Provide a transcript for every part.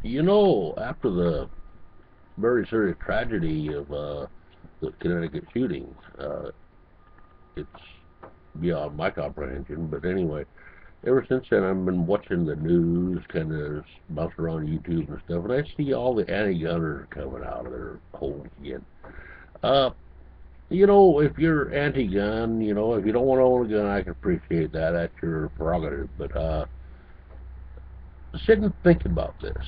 After the very serious tragedy of the Connecticut shootings, it's beyond my comprehension. But anyway, ever since then, I've been watching the news, kind of bounce around YouTube and stuff, and I see all the anti-gunners coming out of their holes again. Uh, if you're anti-gun, if you don't want to own a gun, I can appreciate that. That's your prerogative. But sit and think about this.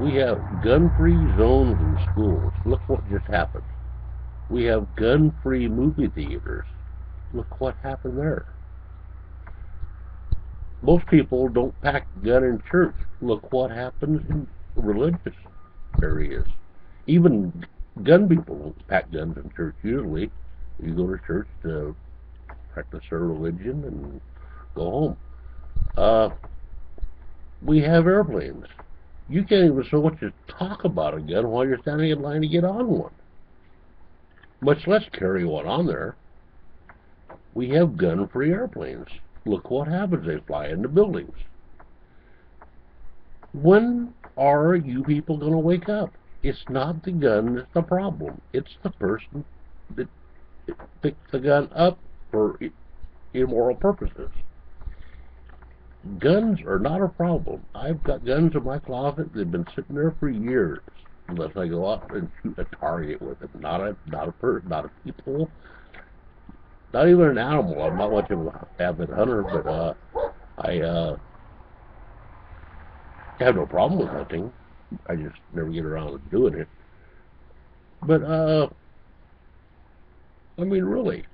We have gun-free zones in schools. Look what just happened. We have gun-free movie theaters. Look what happened there. Most people don't pack a gun in church. Look what happens in religious areas. Even gun people don't pack guns in church usually. You go to church to practice their religion and go home. Uh, we have airplanes. You can't even so much as talk about a gun while you're standing in line to get on one, much less carry one on there. We have gun-free airplanes. Look what happens. They fly into buildings. When are you people going to wake up? It's not the gun that's the problem. It's the person that picked the gun up for immoral purposes. Guns are not a problem. I've got guns in my closet. They've been sitting there for years, unless I go out and shoot a target with them. Not a person, not a people, not even an animal. I'm not much of an avid hunter, but I have no problem with hunting. I just never get around to doing it. But I mean, really,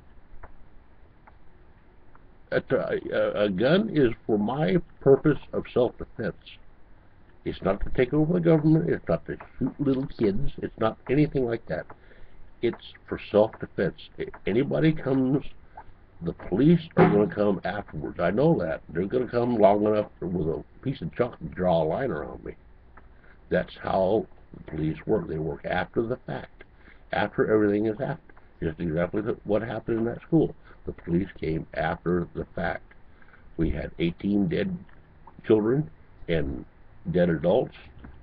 a gun is for my purpose of self-defense. It's not to take over the government. It's not to shoot little kids. It's not anything like that. It's for self-defense. If anybody comes, the police are going to come afterwards. I know that. They're going to come long enough with a piece of chalk to draw a line around me. That's how the police work. They work after the fact, after everything is happened. Just exactly what happened in that school. The police came after the fact. We had 18 dead children and dead adults.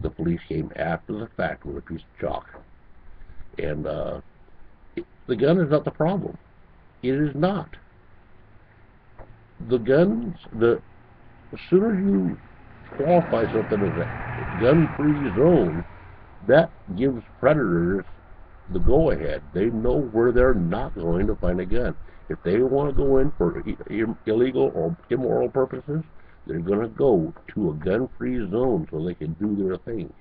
The police came after the fact with a piece of chalk. And the gun is not the problem. It is not. The guns, as soon as you qualify something as a gun-free zone, that gives predators the go-ahead. They know where they're not going to find a gun. If they want to go in for illegal or immoral purposes, they're going to go to a gun-free zone so they can do their thing.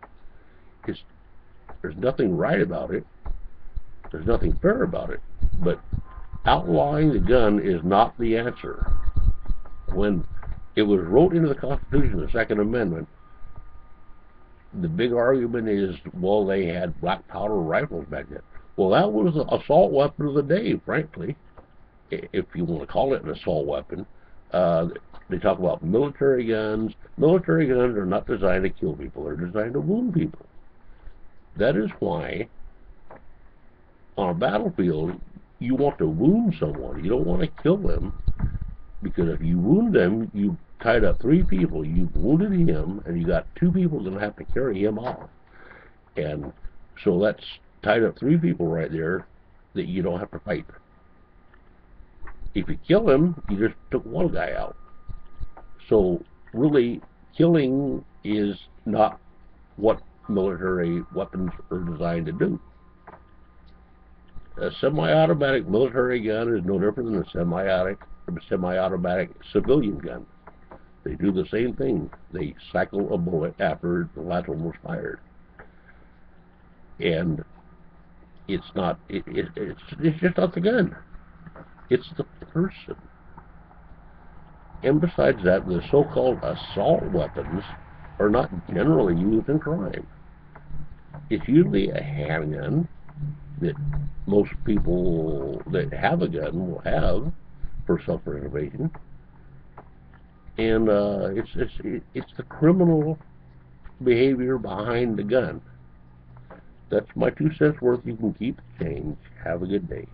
It's, there's nothing right about it. There's nothing fair about it. But outlawing the gun is not the answer. When it was wrote into the Constitution, the Second Amendment, the big argument is, well, they had black powder rifles back then. Well, that was the assault weapon of the day, frankly, if you want to call it an assault weapon. They talk about military guns. Military guns are not designed to kill people. They're designed to wound people. That is why, on a battlefield, you want to wound someone. You don't want to kill them, because if you wound them, you tied up three people. You've wounded him, and you got two people that have to carry him off. And so that's tied up three people right there that you don't have to fight. If you kill him, you just took one guy out. So really, killing is not what military weapons are designed to do. A semi-automatic military gun is no different than a semi-automatic civilian gun. They do the same thing. They cycle a bullet after the last one was fired, and it's just not the gun. It's the person. And besides that, the so-called assault weapons are not generally used in crime. It's usually a handgun that most people that have a gun will have for self-preservation, and it's the criminal behavior behind the gun. That's my 2 cents worth. You can keep the change. Have a good day.